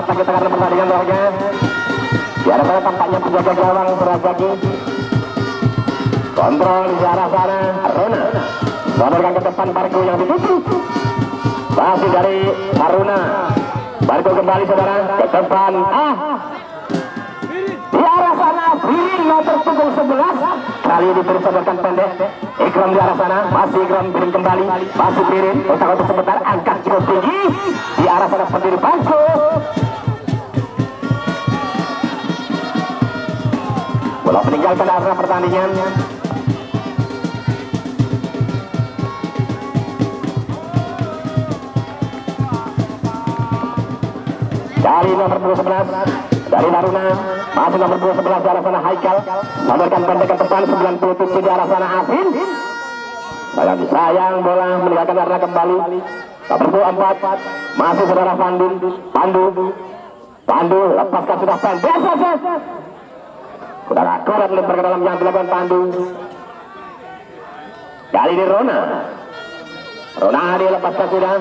mata kita karena pertandingan warga. Di arah sana tampaknya penjaga gawang Surajagi. Kontrol di arah sana Rona. Sodorkan ke depan Bargo yang dituju. Masih dari Haruna. Bargo kembali saudara ke depan. Di arah sana Birin nomor punggung 11. Kali ini Birin sodorkan pendek. Ikram di arah sana. Masih Ikram Birin kembali. Masih Birin. Otak-otak sebentar angkat cukup tinggi. Di arah sana berdiri Bargo. Bola meninggalkan arena pertandingan. Dari nomor 11 dari Haruna, masih nomor 11 di arah sana Haikal. Sodorkan pendek ke depan 97 di arah sana Afin. Sayang bola meninggalkan arena kembali. Nomor 24 masih saudara Pandu lepaskan sudah pendek saja. Sudah akurat lempar ke dalam yang dilakukan Pandu. Kali ini Rona dia lepaskan sudah.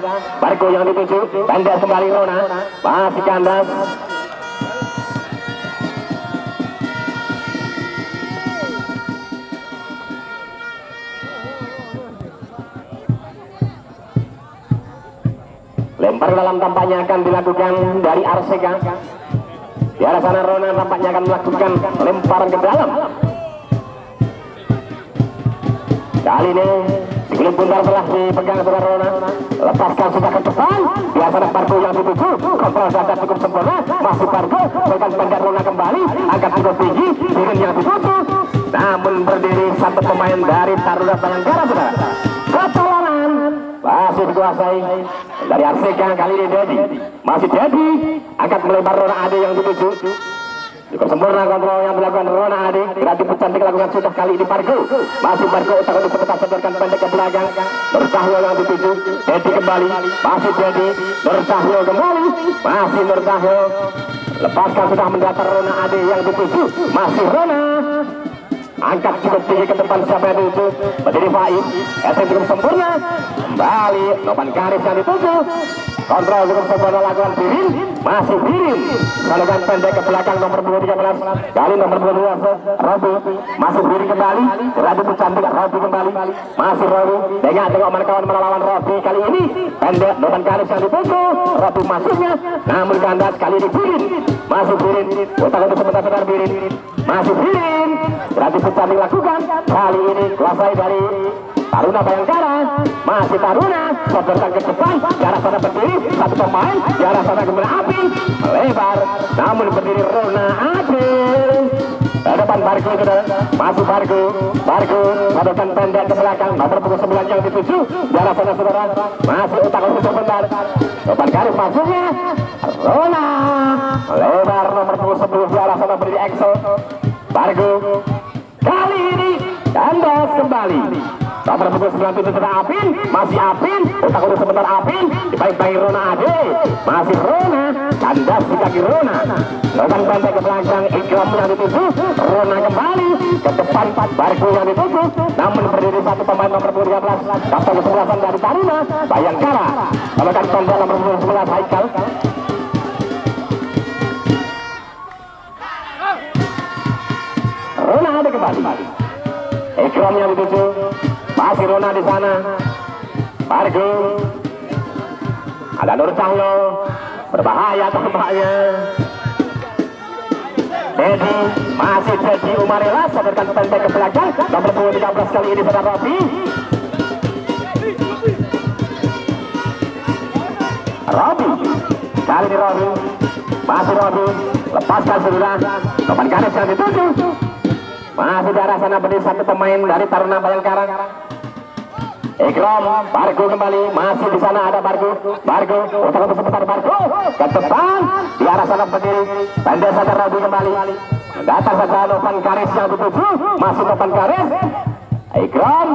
Bargo yang dituju. Pendek kembali Rona. Masih kandas. Lempar dalam tampaknya akan dilakukan dari Arseka. Di arah sana Rona tampaknya akan melakukan lemparan ke dalam. Kali ini dikulit bundar telah dipegang saudara Rona. Lepaskan sudah ke depan. Di arah sana Bargo yang dituju. Kontrol dada cukup sempurna. Masih Bargo. Berikan pendek Rona kembali. Angkat cukup tinggi. Birin yang dituju. Namun berdiri satu pemain dari Taruna Bayangkara saudara. Pertolongan masih dikuasai dari Arseka. Kali ini Dedi. Masih Dedi. Angkat melebar Rona Ade yang dituju. Cukup sempurna kontrol yang dilakukan Rona Ade. Berarti cantik lakukan sudah kali ini Bargo. Masih Bargo otak untuk sebentar sodorkan pendek ke belakang. Nur Cahyo yang dituju. Dedi kembali. Masih Dedi. Nur Cahyo kembali. Masih Nur Cahyo. Lepaskan sudah mendatar Rona Ade yang dituju. Masih Rona. Angkat cukup tinggi ke depan siapa yang dituju. Berdiri Faiz. SM cukup sempurna. Kembali Nopan Karis yang dituju. Kontrol cukup sempurna lakukan Birin. Masih Birin. Sodorkan pendek ke belakang nomor 13. Kali nomor 12 Robi. Masih Birin kembali. Berarti cantik Robi kembali. Masih Robi. Tengok mana kawan melawan Robi kali ini. Pendek Nopan Karis yang dituju. Robi masuknya. Namun kandas kali ini Birin. Masih Birin. Otak untuk sebentar saudara Birin. Masih Birin. Berarti cantik lakukan. Kali ini kuasai dari Taruna Bayangkara. Masih Taruna. Sodorkan ke depan. Di arah sana berdiri satu pemain. Di arah sana kemudian Api melebar. Namun berdiri Rona Ade. Ke depan Bargo saudara. Masih Bargo. Sodorkan pendek ke belakang. Nomor 9 yang dituju. Di arah sana saudara. Masih otak untuk sebentar. Depan garis masuknya Rona. Melebar nomor 10 di arah sana berdiri Exo. Bargo. Kali ini kandas kembali. Nomor 9 itu sudah Apin. Masih Apin. Otak untuk sebentar Apin. Dibaik-baik Rona Ade. Masih Rona. Kandas di kaki Rona. Lakukan pendek ke belakang. Ikram yang dituju. Rona kembali. Ke depan Bargo yang dituju. Namun berdiri satu pemain nomor 13. Kapten ke-11 dari Taruna Bayangkara. Lakukan pendek nomor 11 Haikal. Rona Ade kembali. Ikram yang dituju. Masih Rona di sana. Bargo. Ada Nur Cahyo. Berbahaya tampaknya. Dedi. Masih Dedi Umarela. Sodorkan pendek ke belakang. Nomor 13 kali ini saudara Robi. Kali ini Robi. Masih Robi. Lepaskan sudah. Nopan Karis yang dituju. Masih di arah sana berdiri satu pemain dari Taruna Bayangkara. Ikram, Bargo kembali. Masih di sana ada Bargo. Otak untuk sebentar Bargo. Ke depan. Di arah sana berdiri. Pendek saja Robi kembali. Datar saja Nopan Karis yang dituju. Masih Nopan Karis. Ikram.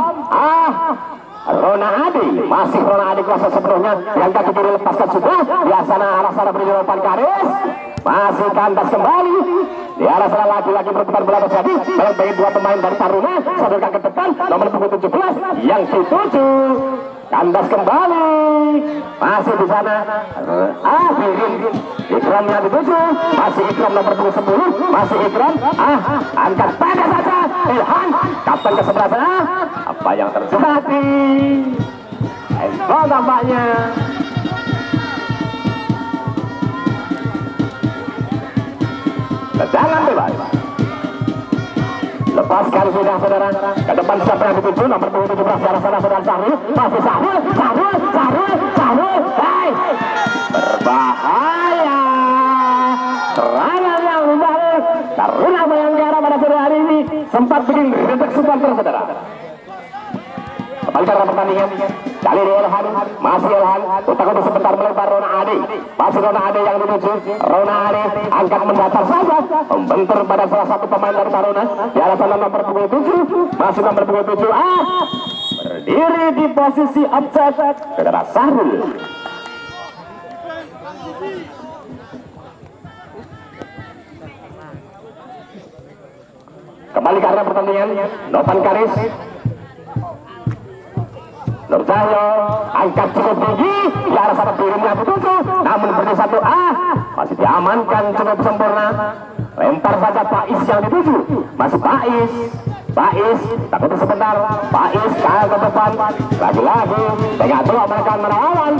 Rona Ade. Masih Rona Ade kuasa sepenuhnya. Yang kaki kiri lepaskan sudah. Di sana arah sana berdiri Nopan Karis. Masih kandas kembali. di arah sana lagi-lagi berputar bola terjadi dalam bagi dua pemain dari Taruna sodorkan ke depan nomor punggung 17 yang dituju kandas kembali masih di sana Ikram yang dituju masih Ikram nomor punggung 10 masih Ikram angkat pada saja Ilhan kapten ke sebelah sana apa yang terjadi tampaknya tendangan bebas lepaskan sudah saudara ke depan siapa yang dituju nomor 17 di arah sana saudara Sahrul masih Sahrul hey berbahaya serangan yang berbalik Taruna Bayangkara pada sore hari ini sempat bikin retak supporter saudara. Kembali ke pertandingan kali ini Ilhan masih Ilhan utak-utak sebentar melebar Rona Ade masih Rona Ade yang dituju Rona Ade angkat mendatar saja membentur pada salah satu pemain dari Taruna di arah sana nomor punggung 7 masih nomor punggung 7 berdiri di posisi offside saudara Sahrul. Kembali ke arah pertandingan Novan Karis Nurcahyo angkat cukup tinggi di arah sana piringnya dituju namun berdiri satu masih diamankan cukup sempurna lempar saja Faiz yang dituju masih Faiz takut sebentar Faiz kali ke depan lagi-lagi tengah dulu mereka melawan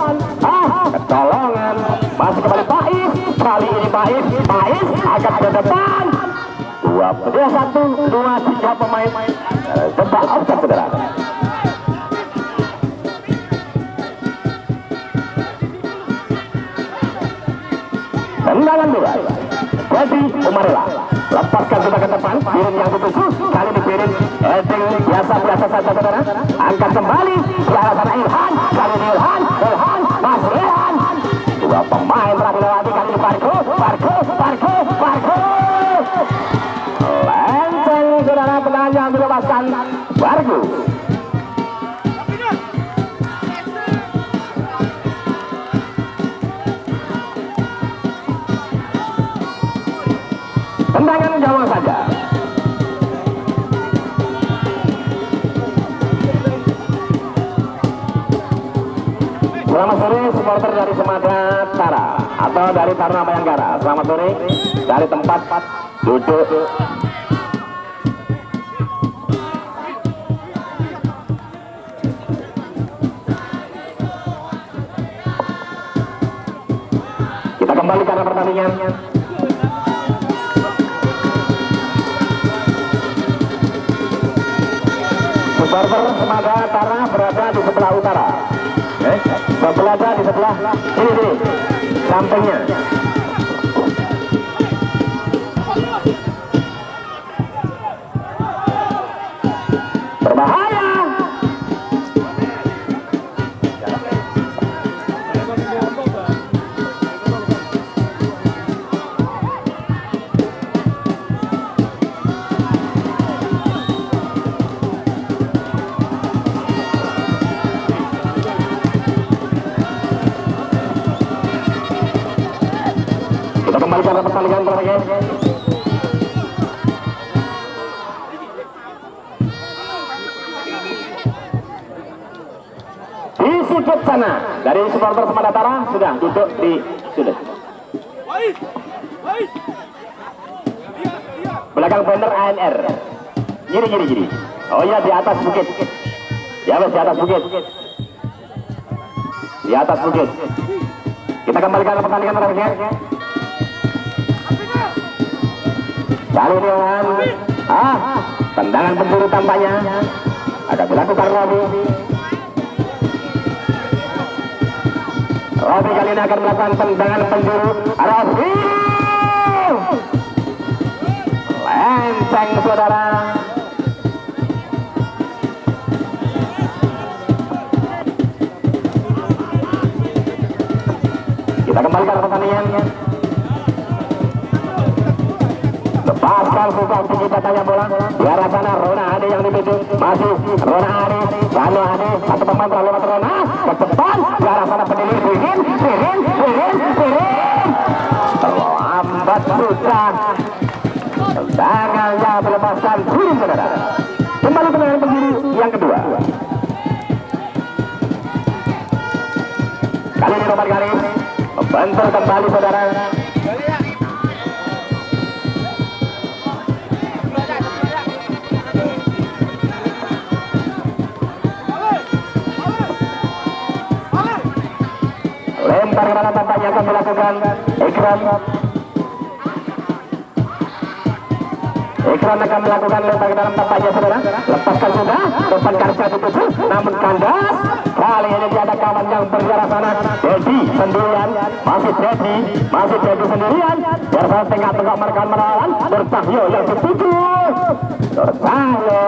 kecolongan masih kembali Faiz kali ini Faiz angkat ke depan 2-1-2-3 pemain coba offside saudara. Tendangan bebas jadi Umarela lepaskan sudah ke depan piring yang dituju kali ini piring heading biasa saja saudara angkat kembali di arah sana Ilhan kali ini Ilhan masih Ilhan dua pemain telah dilewati kali ini Fargo lenceng saudara tendangan yang dilepaskan Fargo. Tendangan gawang saja. Selamat sore supporter dari Semada Tara atau dari Taruna Bayangkara. Selamat sore dari tempat duduk. Kita kembali karena pertandingan. Supporter Semada Tara berada di sebelah utara. Berada di sebelah ini sampingnya. Berbahaya. Kembali karena pertandingan terakhir. Di sudut sana dari supporter Semada Tara sudah duduk di sudut. Belakang banner ANR. Gini. Oh iya di atas bukit. Ya di atas bukit. Di atas bukit. Kita kembali karena pertandingan terakhir. Kali ini tendangan penjuru tampaknya akan dilakukan Robi kali ini akan melakukan tendangan penjuru Robi lenceng saudara. Kita kembali ke pertandingan. Lepaskan suka tinggi datanya bola di arah sana Rona Ade yang dituju masih Rona Ade satu pemain terlalu lewat Rona ke depan di arah sana pendiri Ririn terlambat sudah ini nomor kali membentur kembali saudara. Lempar ke dalam tampaknya akan dilakukan Ikram. Ikram akan melakukan lempar ke dalam tampaknya saudara. Lepaskan sudah, depan kaca dituju, namun kandas. Kali ini dia ada kawan yang berjarak sana. Dedi sendirian, masih Dedi sendirian. Bersama tengah-tengah mereka melawan. Nurcahyo yang dituju. Nurcahyo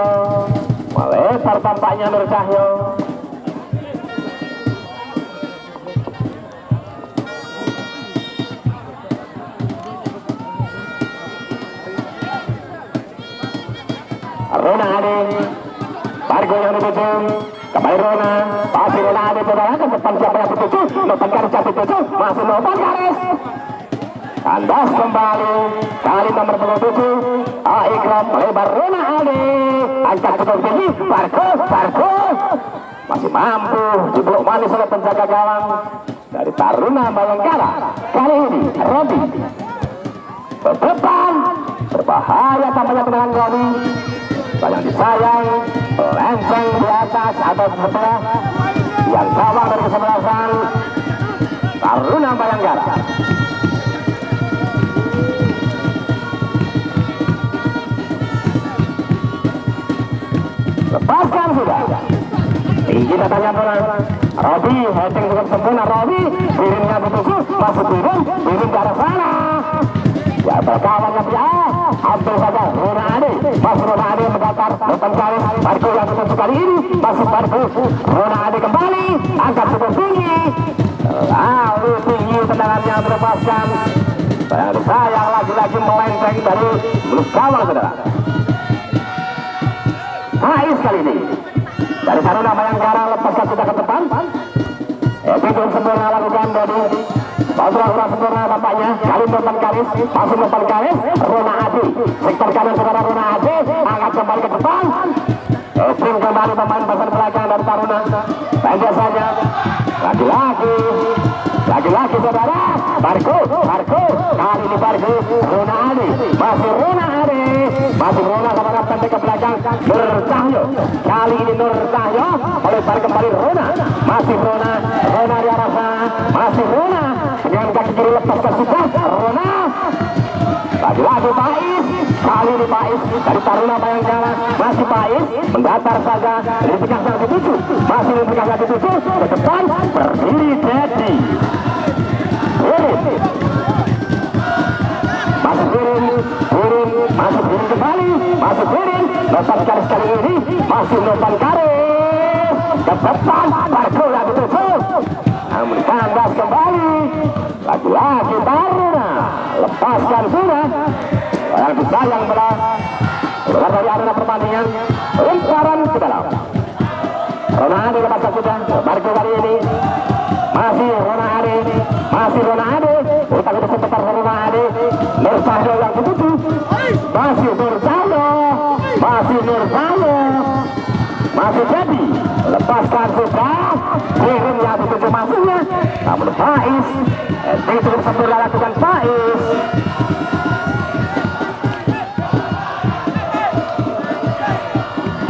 melempar tampaknya Nurcahyo. Rona Ade, Bargo yang dituju, kembali Rona, pasti Rona Ade saudara ke depan siapa yang dituju, Nopan Karis yang dituju, masih Nopan Karis. Kandas kembali, kali nomor 27, Ikram melebar Rona Ade, angkat cukup tinggi, Bargo, masih mampu diblok manis oleh penjaga gawang dari Taruna Bayangkara. Kali ini Robi berdepan, berbahaya tampaknya tendangan Robi. Sayang disayang, melenceng di atas atau sebelah yang gawang dari kesebelasan Taruna Bayangkara. Lepaskan sudah. Tinggi datanya bola. Robi heading dengan sempurna. Robi piringnya dituju, masuk piring ke arah sana. Ya berkawannya dia, ambil saja Rona Ade, masuk Rona Ade mendaftar, Nopan Karis, Bargo yang dituju kali ini, masuk Bargo, Rona Ade kembali, angkat cukup tinggi, lalu tinggi tendangannya melepaskan. Sayang lagi-lagi melenceng dari belum gawang saudara. Faiz kali ini dari Taruna Bayangkara lepaskan sudah ke depan. Belum sempurna lakukan dari Kurang sempurna tampaknya. Kali Nopan Karis, masuk Nopan Karis, Rona Ade, sektor kanan saudara Rona Ade, angkat kembali ke depan. Spring kembali pemain pasar belakang dari Taruna. Pendek saja, lagi-lagi saudara. Bargo, kali ini Bargo, Rona Ade, masih Rona kemana pendek ke belakang. Nurcahyo, kali ini Nurcahyo melebar kembali Rona, masih Rona di arah sana, masih Rona dengan kaki kiri lepaskan sudah Rona. Lagi-lagi Faiz, kali ini Faiz dari Taruna Bayangkara, masih Faiz mendatar saja dari tengah yang dituju, masih di tengah yang dituju ke depan berdiri Dedi. Masuk Birin kembali, masuk Birin, Nopan Karis kali ini, masih Nopan Karis ke depan, Bargo yang dituju, namun kandas kembali, lagi-lagi Taruna, lepaskan sudah, yang disayang keluar dari arena pertandingan, lemparan ke dalam. Rona Ade lepaskan sudah, Bargo kali ini, masih Rona Ade, utang itu sebentar Rona Ade, Nurcahyo yang dituju, masih Nurcahyo, masih Dedi, lepaskan sudah, Birin yang dituju masuknya, namun Faiz, itu sempurna lakukan Faiz.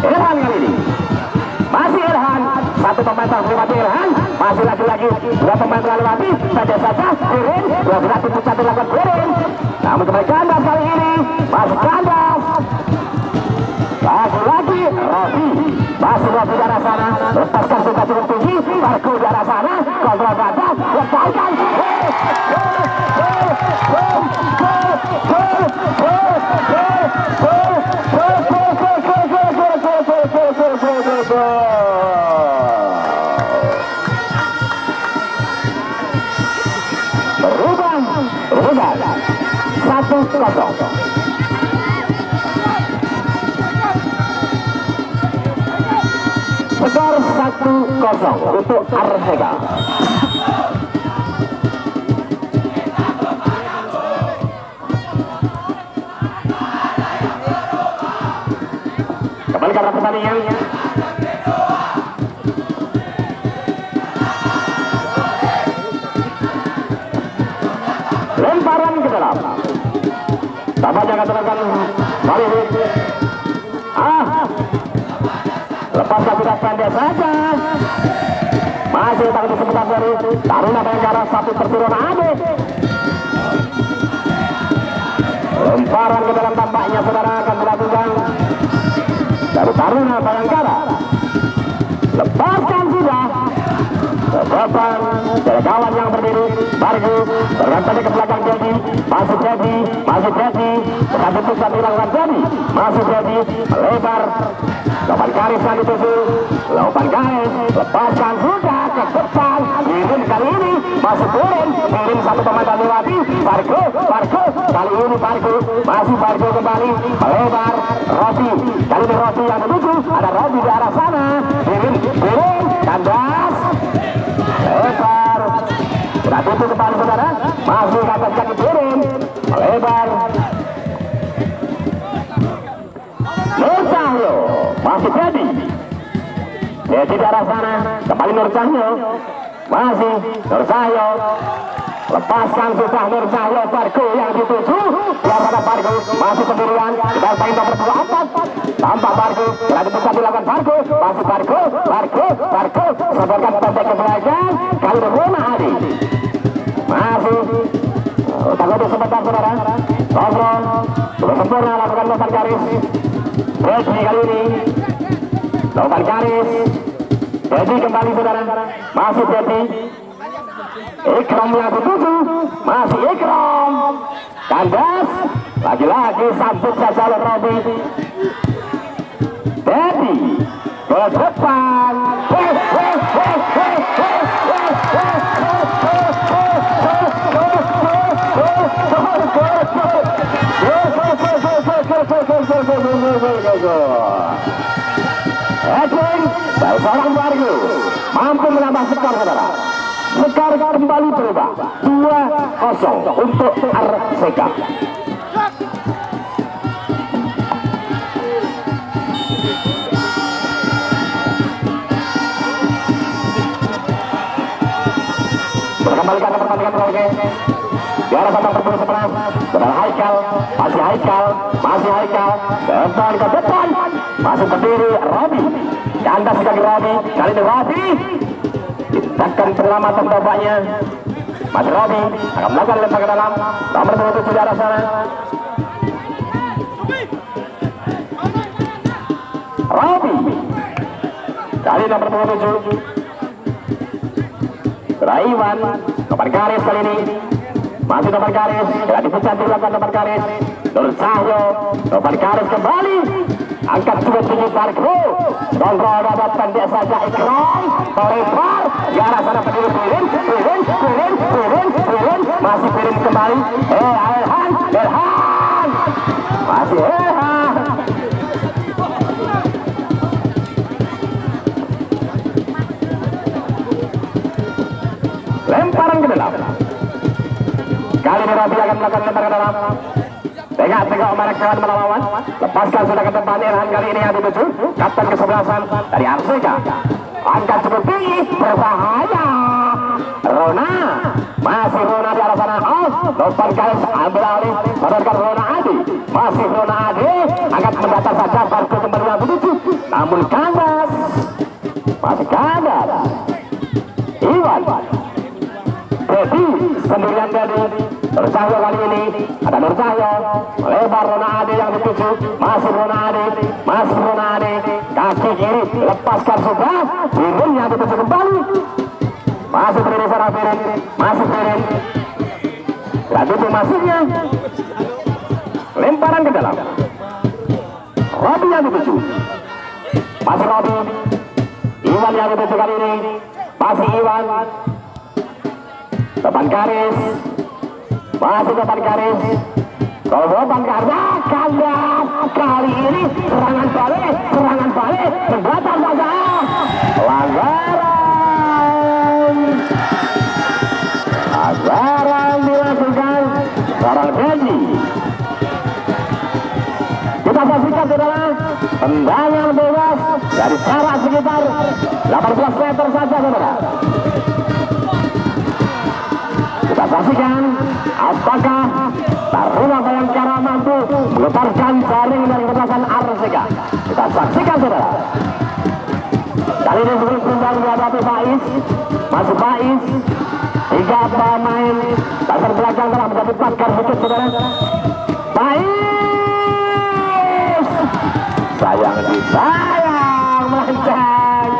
Irhan kali ini, masih Irhan, satu pemain terlewati Irhan, masih lagi-lagi dua pemain terlewati, saja Birin, lagi-lagi pusat dilakukan Birin, namun kembali kandas kali ini, masih kandas, lagi-lagi Robi, masih Robi di arah sana, lepaskan sudah cukup tinggi, Bargo di arah sana, kontrol badan, lepaskan, berubah 1-0. Skor 1-0 untuk Arsega. Kembali ke arah pertandingan. ke dalam. Tampaknya akan terlakukan balik. Lepaskan sudah pendek saja. Masih takut kesempatan dari Taruna Bayangkara satu Persirona Ade. Lemparan ke dalam tampaknya saudara akan dilakukan dari Taruna Bayangkara. Lepaskan sudah. Depan dari kawan yang berdiri Bargo bergantinya ke belakang Dedi. Masih Dedi berganti pusat dilakukan Dedi. Masih Dedi melebar. Lopan garis yang dituju. Lopan garis lepaskan sudah ke depan. Birin kali ini masih turun. Birin satu pemain lewati. Bargo kali ini Bargo masih Bargo kembali melebar. Rossi kali ini Rossi yang dituju. Ada Rossi di arah sana. Birin kandas lebar. Tidak tutup kembali saudara. Masih atas kaki turun melebar. Nur Cahyo masih Dedi di arah sana kembali Nur Cahyo masih Nur Cahyo lepaskan susah Nur Cahyo. Bargo yang dituju biar pada Bargo masih sendirian kita main nomor 24 tampak Bargo berada pusat dilakukan Bargo masih Bargo sebarkan pendek ke belakang kali Rona Adi masih takut sebentar saudara. Kontrol sudah sempurna lakukan lompatan garis. Dedi kali ini lompatan garis. Dedi kembali saudara. Masih Dedi. Ikram yang dituju. Masih Ikram. Kandas. Lagi-lagi sambut saja oleh Robi. Dedi ke depan. Edwin dari seorang Bargo mampu menambah skor saudara. Skor kembali berubah 2-0 untuk RCK. Berkembalikan ke pertandingan Roge. Di arah batang berburu seberang saudara Haikal, masih Haikal depan ke depan masuk berdiri Robi kandas sekali Robi kali ini Robi tindakan penyelamatan bapaknya masih Robi akan melakukan lempar ke dalam nomor 27 di arah sana Robi kali nomor 27 Iwan nomor garis kali ini masih nomor garis, tidak dipecat dilakukan nomor garis. Nur Cahyo, nomor garis kembali. Angkat juga tinggi Bargo. Kontrol dapat pendek saja Ikram. Melebar, di arah sana berdiri Birin. Masih Birin kembali. Elhan. Masih Elhan. Lemparan ke dalam. Kali ini Robi akan melakukan lempar ke dalam. Tegak Omar kawan melawan. Lepaskan sudah ke depan Irhan kali ini yang dituju. Kapten kesebelasan dari RCK. Angkat cukup tinggi. Berbahaya. Rona. Masih Rona di arah sana. Lompatan garis ambil alih. Sadarkan Rona Adi. Masih Rona Adi. Angkat mendata saja. Bargo kembali yang dituju. Namun kandas. Masih kandas. Iwan. Dedi sendirian Dedi. Nur Cahyo kali ini ada Nur Cahyo melebar Rona Ade yang dituju masih Rona Ade kaki kiri lepaskan sudah Birin yang dituju kembali masih berdiri sana Birin tidak tutup masuknya lemparan ke dalam Robi yang dituju masih Robi Iwan yang dituju kali ini masih Iwan depan garis masih depan garis kalau depan garis kandas kali ini serangan balik jembatan saja pelanggaran dilakukan seorang Dedi. Kita saksikan saudara tendangan bebas dari jarak sekitar 18 meter saja saudara. Kita saksikan Apakah Taruna Bayangkara mampu melepaskan jaring dari kekuasaan Arsika? Kita saksikan saudara. Kali ini sebelum kembali dihadapi Faiz, masih Faiz. 3 pemain dasar belakang telah menjadi pakar bukit saudara. Faiz, sayang melenceng.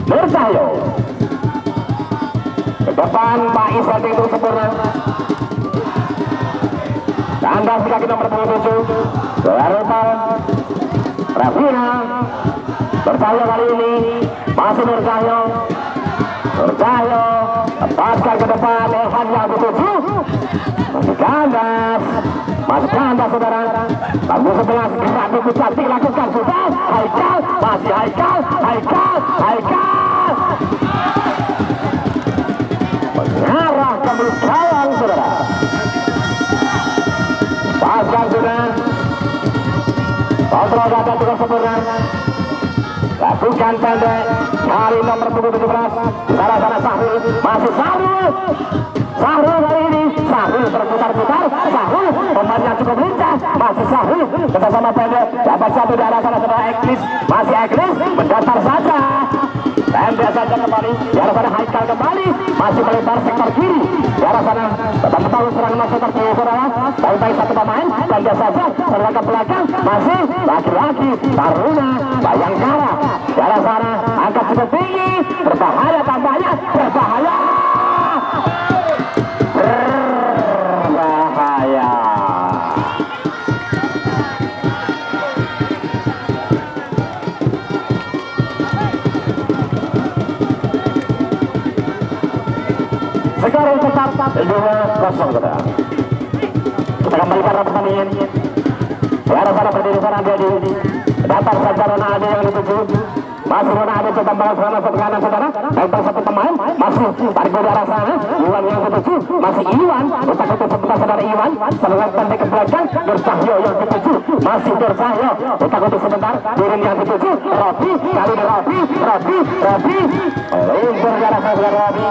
Nurcahyo ke depan, Faiz lagi itu sempurna. Kandas di kaki nomor 27 Berupal Rafina. Nurcahyo kali ini masih Nurcahyo lepaskan ke depan. Evan yang 27 masih kandas saudara. Lampu 11 gerak buku cantik lakukan sudah. Haikal, masih Haikal mengarah ke belakang saudara. Pasang sudah, kontrol data juga sempurna. Lakukan pendek kali nomor 17 sana Sahrul, masih Sahrul kali ini Sahrul berputar-putar. Sahrul pemain yang cukup lincah, masih Sahrul bersama pendek dapat satu di arah sana saudara. Eklis, masih Eklis mendatar saja. Pendek saja kembali di arah sana. Haikal kembali masih melebar sektor kiri di arah sana. Tetap membangun serangan masuk seperti saudara. Baik-baik satu pemain pendek saja serangan ke belakang. Masih lagi-lagi Taruna Bayangkara di arah sana. Angkat cukup tinggi, berbahaya tampaknya, berbahaya. Sekarang tetap 2-0 saudara. Kita kembali ke pertandingan. Di arah sana berdiri sana Dedi. Datar saja Rona Ade yang dituju. Masih Rona Ade coba balas sana ke kanan saudara. Datar satu pemain masih tarik di arah sana. Iwan yang dituju, masih Iwan. Letak itu sebelah saudara Iwan. Serangan pendek ke belakang. Nurcahyo yang dituju, masih Nurcahyo. Letak itu sebentar. Birin yang dituju. Robi kali ini Robi. Limpur di arah sana saudara Robi.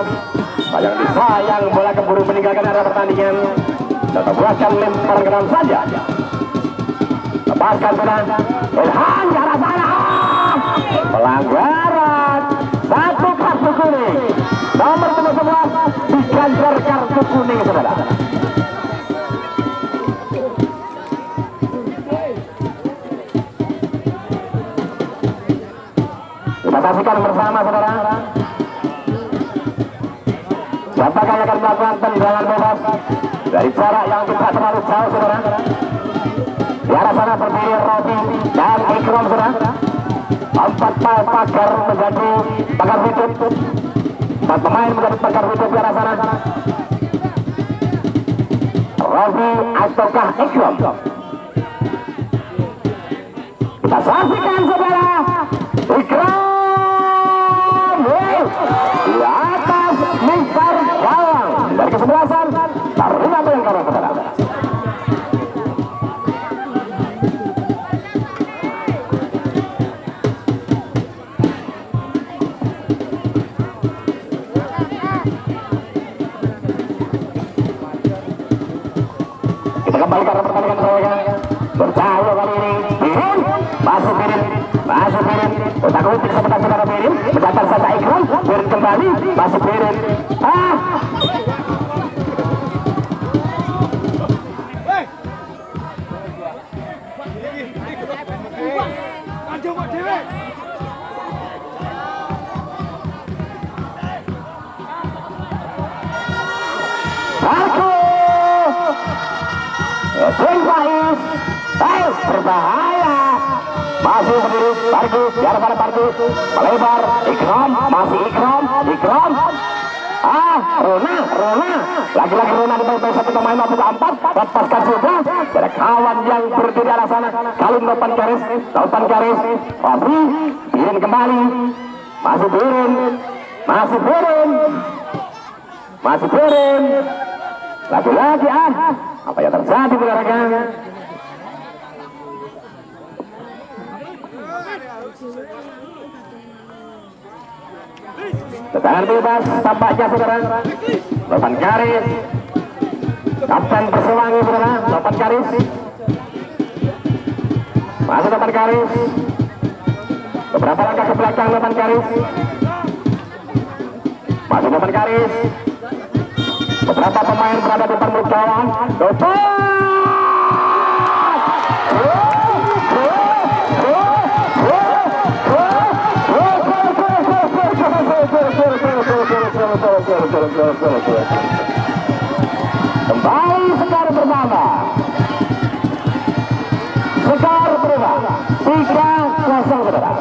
Sayang bola keburu meninggalkan area pertandingan. Tetap buatkan lempar ke dalam saja. Lepaskan sudah. Ilhan ke arah sana. Pelanggaran. 1 kartu kuning. Nomor 11 diganjar kartu kuning saudara. Kita saksikan bersama saudara. Siapakah yang akan melakukan tendangan bebas dari jarak yang tidak terlalu jauh saudara. Di arah sana berdiri Robi dan Ikram saudara. 4 pagar menjadi pagar hidup. 4 pemain menjadi pagar hidup di arah sana. Robi ataukah Ikram? Kita saksikan saudara. Ikram di atas lingkar gawang dari kesebelasan Taruna Bayangkara saudara. Kita kembali ke pertandingan saudara. Nurcahyo kali ini Birin, masih Birin. Otak utik sebentar saudara Birin. Mendatar saja Ikram. Birin kembali, masih Birin. Faiz berbahaya. Masih sendiri Pargu, di arah sana Pargu melebar. Ikram, masih Ikram. Rona lagi-lagi Rona di satu pemain mampu ke 4. Lepaskan sudah. Ada kawan yang berdiri di arah sana. Kali Laupan Karis. Fabri Birin kembali. Masih Birin. Lagi-lagi apa yang terjadi saudara? Tendangan bebas tampaknya saudara. Lopan garis. Kapten Persewangi saudara. Lopan garis. Masih lopan garis. Beberapa langkah ke belakang lopan garis. Masih lopan garis. Beberapa pemain berada di depan kawan. Kembali skor berbeda. Skor berubah 3-0 saudara.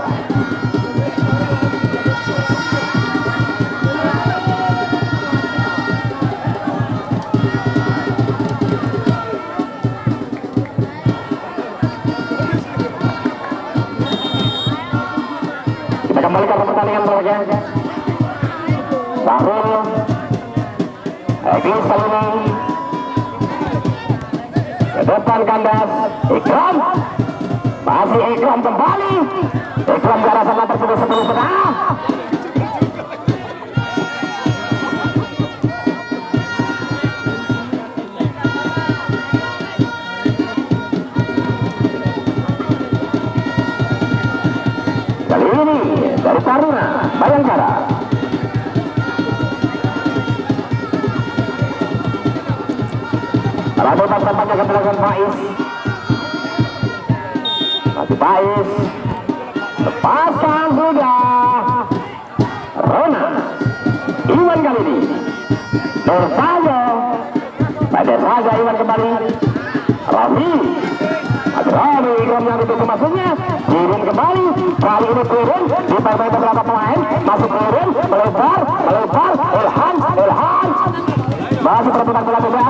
Kita kembalikan ke pertandingan berikutnya. Sahrul Eglis kali ini ke depan kandas Ikram, masih Ikram kembali. Ikram ke arah sana terputus sebelum tengah. Kali ini dari Taruna Bayangkara. Rabotan tampaknya ke belakang Faiz. Masih Faiz. Lepaskan sudah. Rona. Iwan kali ini. Nur Sajo. Pada saja Iwan kembali. Rafi. Rami Ikram yang ditutup masuknya. Kirim kembali. Kali ini turun. Dipakai beberapa pemain. Masuk turun. Melebar. Ilhan. Masih perebutan bola juga.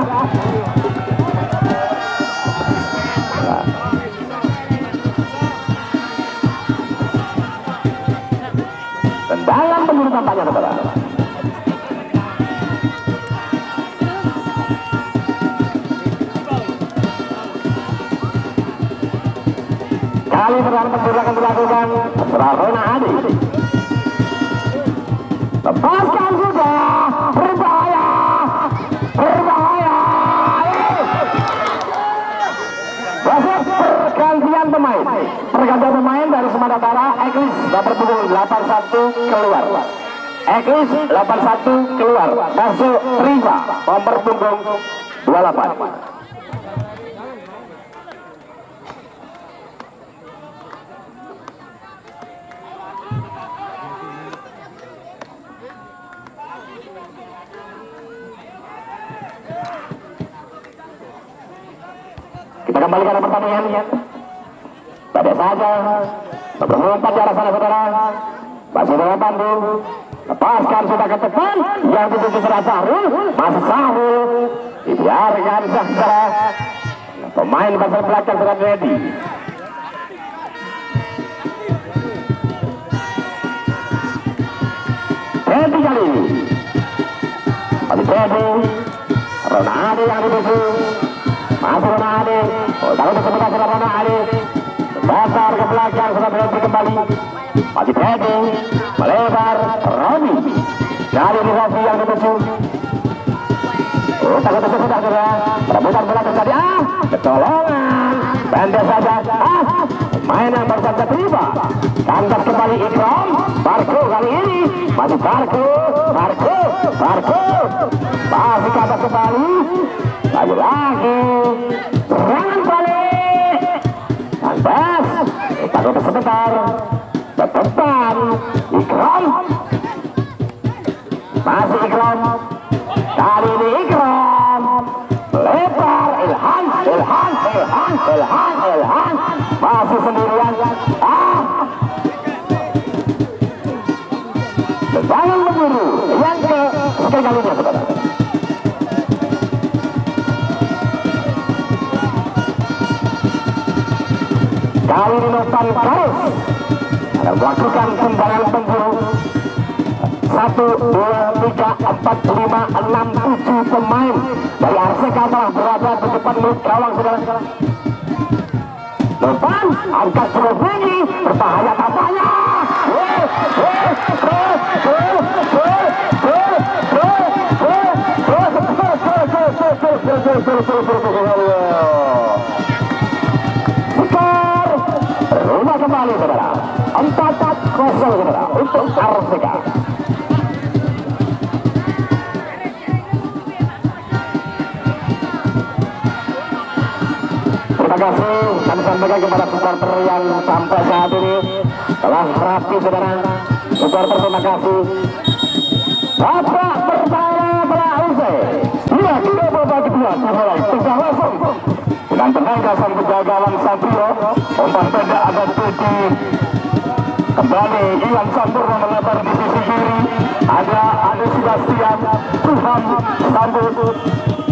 Tendangan penjuru tampaknya saudara. Kali tendangan penjuru akan dilakukan Rona Adi. Lepaskan sudah. Berbahaya. Pergantian pemain dari Sumatera Utara. Eklis nomor punggung 81 keluar. Eklis 81 keluar. Masuk Riva nomor punggung 28. Kita kembalikan ke pertandingan. Pada saja berumpat di arah sana saudara. Masih dalam bantu. Lepaskan sudah ke depan. Yang dituju sudah Sahrul. Masih Sahrul. Dibiarkan saudara. Pemain pasar belakang sudah ready. Ready kali ini. Masih ready. Rona Adi yang dituju. Masih Rona Adi. Tahu disebutkan sudah Rona Adi. Dasar ke belakang sudah berhenti kembali. Masih Teddy. Melebar Romi. Kali ini Romi yang dituju. Takut sudah sudah. Perebutan bola terjadi. Kecolongan. Pendek saja. Main yang baru saja tiba. Kandas kembali Ikram. Barco kali ini. Masih Barco. Masih kandas kembali. Lagi. Serangan balik. Kandas. Takut sebentar. Depan. Ikram. Masih Ikram. Kali ini Ikram. Lebar Ilhan. Masih sendirian. Tendangan memburu yang sekali kalinya saudara. Kali ini Novan Karis akan melakukan tendangan penjuru. 1, 2, 3, 4, 5, 6, 7 pemain dari RCK telah berada di depan mulut gawang saudara. Novan angkat cukup tinggi, berbahaya tampaknya. skor rumah kembali saudara 4-0 saudara untuk Arseka. Terima kasih kami sampaikan kepada supporter yang sampai saat ini telah rapi saudara. Supporter terima kasih. Babak pertama telah usai. Iya, kita babak kedua dimulai tegak langsung dengan tenaga sang penjaga Wan Satrio. Umpan pendek ada Tuti. Kembali Iwan Sampurno melebar di sisi kiri. Ada Sebastian Tuhan sambut.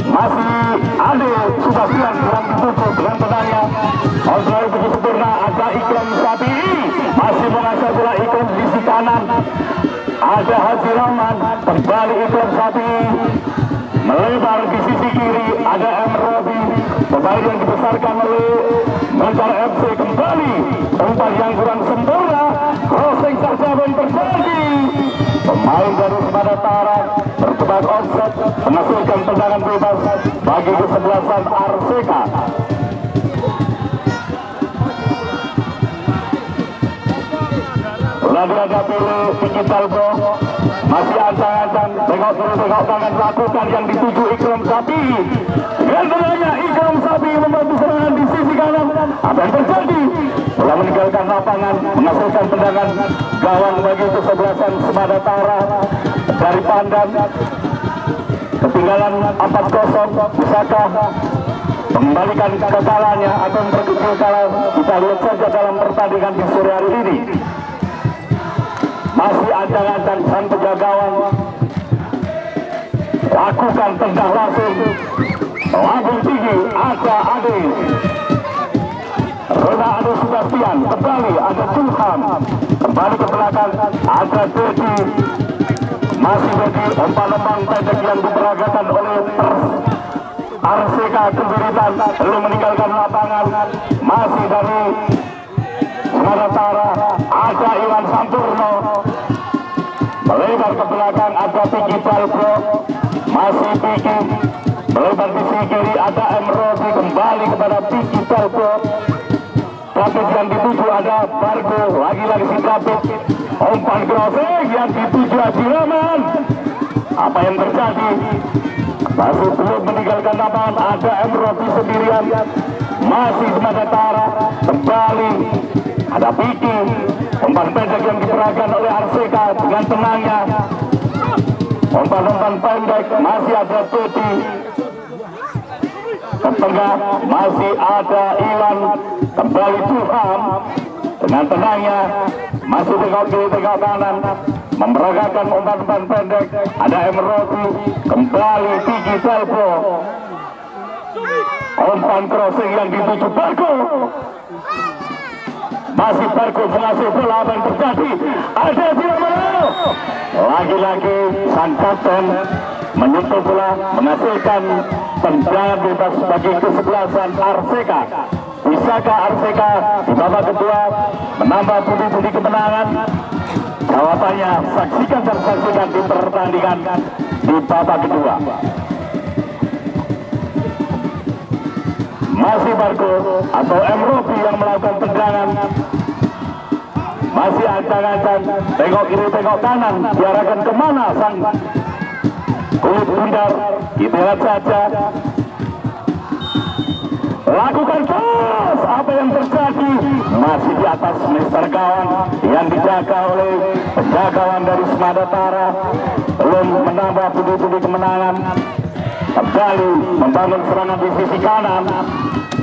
Masih ada Sebastian yang ditutup dengan tenangnya. Kontrol begitu sempurna. Ada Ikram Sapi. Masih mengasah bola Ikram di sisi kanan. Ada Haji Rahman. Kembali Ikram Sapi melebar di sisi kiri. Ada M. Robi. Pemain yang dibesarkan oleh Mentar FC. Kembali umpan yang kurang sempurna. Crossing saja yang terjadi. Pemain dari Semanatara bertebak offset menghasilkan tendangan bebas bagi kesebelasan Arseka. Bola dihadapi oleh Vicky Talbo. Masih ancang-ancang, tengok tangan lakukan yang dituju Ikram Sapi. Dengan tenangnya Ikram Sapi membantu serangan di sisi kanan. Apa yang terjadi? Bola meninggalkan lapangan, menghasilkan tendangan gawang bagi kesebelasan Semanatara dari Pandan. Ketinggalan 4-0, bisakah mengembalikan kekalahannya atau memperkecil kalah? Kita lihat saja dalam pertandingan di sore hari ini. Masih ancang-ancang sang penjaga gawang lakukan tendang langsung lambung tinggi. Ada Ade Rona, ada Sebastian, kembali ada Tulham, kembali ke belakang ada Dedi. Masih Dedi, umpan-umpan pendek yang diperagakan oleh Arseka Kebiritan belum meninggalkan lapangan. Masih dari Semanatara ada Iwan Sampurno melebar ke belakang. Ada Piki Talbo, masih Piki melebar di sisi kiri. Ada M. Rosi, kembali kepada Piki Talbo. David yang dituju ada Bargo, lagi-lagi si David. Umpan crossing yang dituju Haji Rahman. Apa yang terjadi? Masih belum meninggalkan lapangan. Ada M. Rosi sendirian. Masih Semanatara kembali. Ada Piki, umpan pendek yang diserahkan oleh Arseka dengan tenangnya. Umpan-umpan pendek masih ada Teti. Ke tengah masih ada Iwan, kembali Tuhan dengan tenangnya. Masih tengok kiri tengok kanan memperagakan umpan-umpan pendek. Ada M. Rosi, kembali Piki Talbo. Umpan crossing yang dituju Bargo. Masih Bargo mengasuh bola. Apa yang terjadi? Ada Sinamalo. Lagi-lagi sang kapten menyentuh bola, menghasilkan tendangan bebas bagi kesebelasan Arseka. Bisakah Arseka di babak kedua menambah pundi-pundi kemenangan? Jawabannya saksikan dan saksikan di pertandingan di babak kedua. Masih Bargo atau M. Robi yang melakukan tendangan. Masih ancang-ancang, tengok kiri tengok kanan, diarahkan kemana sang kulit bundar? Kita lihat saja. Lakukan terus. Apa yang terjadi? Masih di atas Mister Gawang yang dijaga oleh penjagawan dari Semanatara. Belum menambah pundi-pundi kemenangan. Kembali membangun serangan di sisi kanan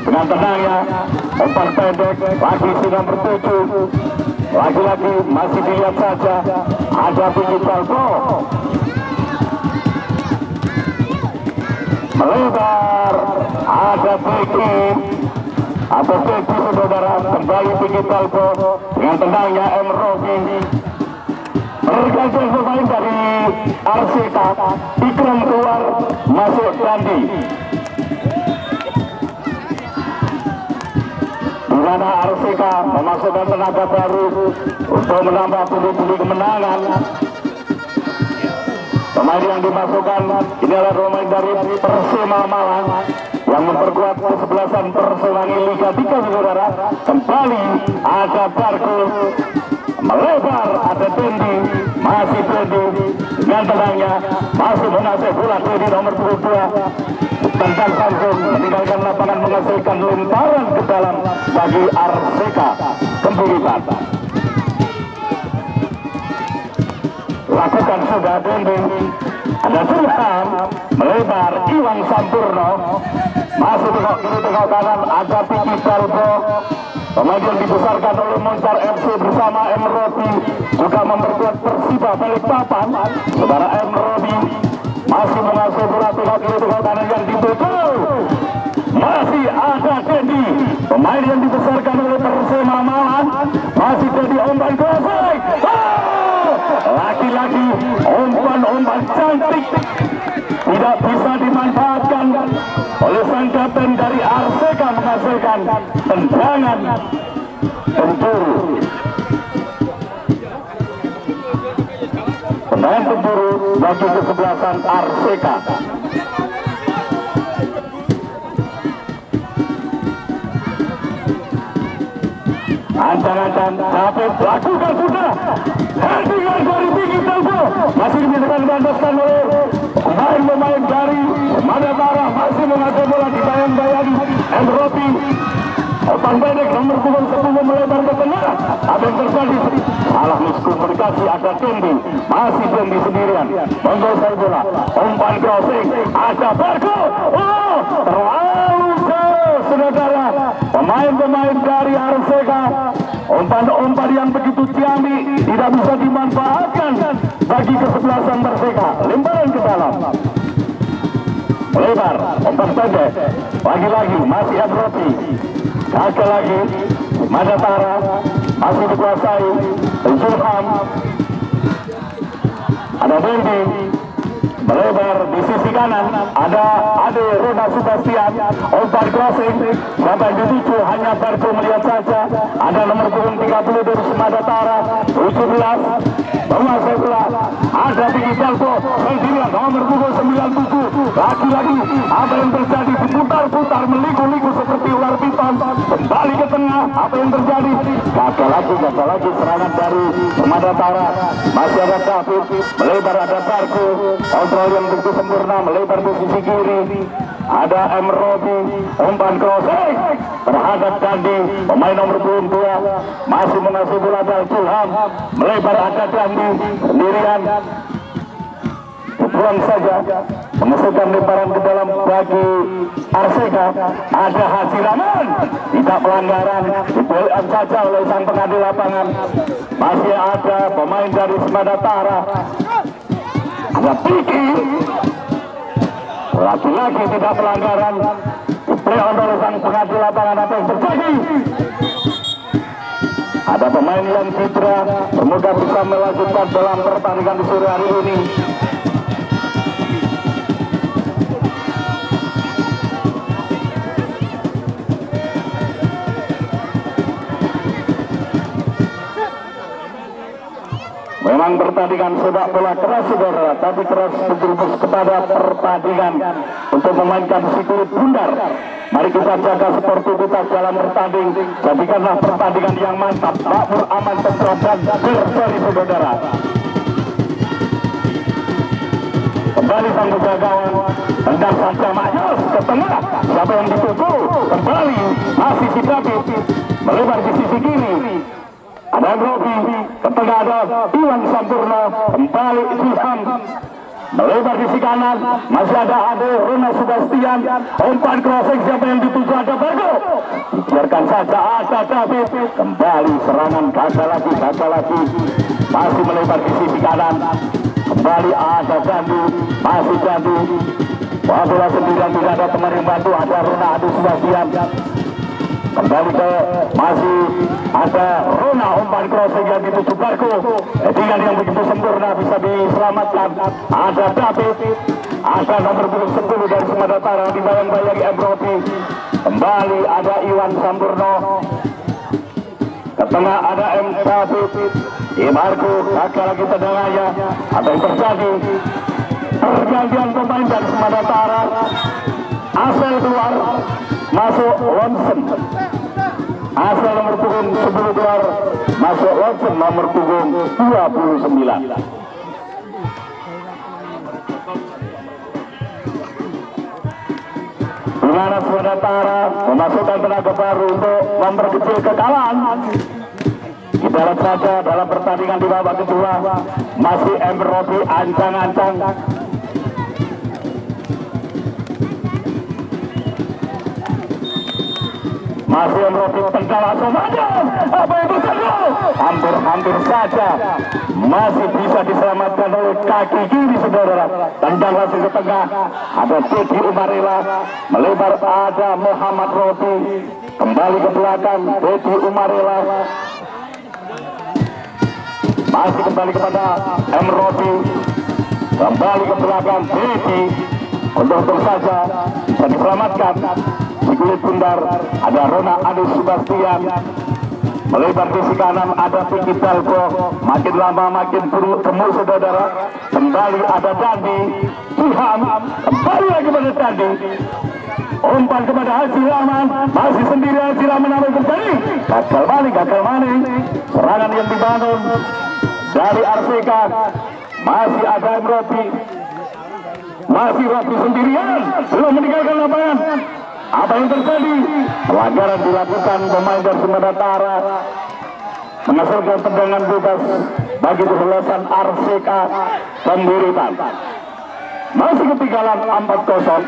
dengan tenangnya. Umpan pendek lagi sudah bertuju. Lagi-lagi masih dilihat saja. Ada Piki Talbo melebar. Ada Piki atau Piki saudara. Kembali Piki Talbo dengan tenangnya. M. Robi bergantian pemain dari Arseka. Ikram keluar, masuk Dandi. Di mana Arseka memasukkan tenaga baru untuk menambah pundi-pundi kemenangan. pemain yang dimasukkan ini adalah pemain dari Persema Malang yang memperkuat kesebelasan Persewangi Liga 3 saudara. Kembali ada Barco melebar, ada Dendi, masih Dendi dengan tenangnya masih menguasai bola. Dendi nomor 22 tentang Samsung meninggalkan lapangan menghasilkan lemparan ke dalam bagi Arseka Kemburitan. Lakukan sudah Dendi, ada Zulham melebar, Iwan Sampurno masih tengok kiri tengok kanan, ada Piki Balbo. Pemain yang dibesarkan oleh Moncar FC bersama M. Robi juga memperkuat Persiba Balikpapan. Saudara M. Robi masih menguasai bola, tengok kiri tengok kanan yang ditutup. Masih ada Dendi, pemain yang dibesarkan oleh Persema Malang. Masih Dendi, umpan klasik. Lagi-lagi umpan cantik tidak bisa dimanfaatkan oleh sang kapten dari Arseka, menghasilkan tendangan penjuru. Tendangan penjuru bagi kesebelasan Arseka. Ancang-ancang David lakukan sudah. Headingan dari Piki Balbo masih dibandaskan oleh pemain dari Madapara, masih mengatur bola dibayang-bayangi M. Robi. Umpan pendek nomor 10 melebar ke tengah. Apa yang terjadi? Salah miskomunikasi, ada Dendi, masih Dendi sendirian menguasai bola. Umpan crossing, ada Barco. Oh, terlalu jauh saudara. Pemain-pemain dari Arseka, umpan-umpan yang begitu ciamik tidak bisa dimanfaatkan bagi kesebelasan Perseka. Lemparan ke dalam, lebar, umpan pendek, lagi-lagi masih Abropi, gagal lagi. Madapara masih dikuasai Zulham, ada Dendi melebar di sisi kanan, ada Ade Rona Sebastian, umpan crossing, siapa yang dituju? Hanya Barco melihat saja. Ada nomor punggung 30 dari Sumatera 17 menguasai bola, ada Piki Balbo sendirian nomor punggung 97. Lagi-lagi apa yang terjadi? Diputar-putar, meliku-liku seperti ular piton, kembali ke tengah. Apa yang terjadi? Gagal lagi serangan dari Sumatera. Masih ada David melebar, ada Barco, kontrol yang begitu sempurna, melebar di sisi kiri. Ada M. Robi, umpan crossing terhadap Dandi, pemain nomor 22 masih mengasih bola dari Zulham, melebar, ada Dandi sendirian, pulang saja menghasilkan lemparan ke dalam bagi Arseka. Ada Haji Rahman, tidak pelanggaran, dibolehkan saja oleh sang pengadil lapangan. Masih ada pemain dari Sumatera, ada Piki, lagi-lagi tidak pelanggaran, diplay-on oleh sang pengadil lapangan. Apa yang terjadi? Ada pemain yang cedera, semoga bisa melanjutkan dalam pertandingan di sore hari ini. Memang pertandingan sepak bola keras saudara, tapi keras berjurus kepada pertandingan untuk memainkan si kulit bundar. Mari kita jaga sportivitas dalam bertanding, jadikanlah pertandingan yang mantap, makmur, aman, tentram, dan berseri saudara. Kembali sang penjagawan, tendang saja Mayos ke tengah, siapa yang dituju? Kembali masih si David melebar di sisi kiri. Ada Robi, ke tengah ada Iwan Sampurno, kembali Zulham melebar di sisi kanan, masih ada Ade Rona Sebastian, umpan crossing, siapa yang dituju? Ada Barco, biarkan saja, ada David, kembali serangan, gagal lagi, masih melebar di sisi kanan, kembali ada Dandi, masih Dandi, bola sendirian, tidak ada teman yang bantu, ada Rona Sebastian. Kembali ke masih ada Rona, umpan crossing yang dituju Barco, dengan yang begitu sempurna bisa diselamatkan. Ada David, ada nomor 10 dari Sumatera dibayang-bayangi Ebropi. Kembali ada Iwan Sampurno, ke tengah ada M. David, Barco, gagal lagi tendangannya. Apa yang terjadi? pergantian pemain dari Semandatara. Asal keluar, masuk Lonsen. Asal nomor punggung 10 keluar, masuk Lonsen nomor punggung 29. Di mana Semandatara memasukkan tenaga baru untuk memperkecil kekalahan. Kita lihat saja dalam pertandingan di babak kedua masih Robi ancang-ancang. Masih Robi tendang langsung aja. Apa yang terjadi? Hampir saja masih bisa diselamatkan oleh kaki kiri saudara. Tendang langsung ke tengah. Ada Teddy Umarela melebar, ada Muhammad Robi kembali ke belakang. Teddy Umarela masih kembali kepada Robi, kembali ke belakang Teddy. Untung saja bisa diselamatkan. Di kulit bundar ada Rona Adis Sebastian melebar di sisi kanan, ada Vicky Talbo. Makin lama makin gemuk saudara. Kembali ada Dandi Ilham, kembali lagi pada Dandi. Umpan kepada Haji Rahman, masih sendiri Haji Rahman. Apa yang terjadi? Gagal maning. Serangan yang dibangun dari RCK. Masih ada Robi, masih Robi sendirian, belum meninggalkan lapangan. Apa yang terjadi? Pelanggaran dilakukan pemain dari Semandatara, menghasilkan tendangan bebas bagi kesebelasan RCK Pemburitan. Masih ketinggalan 4-0.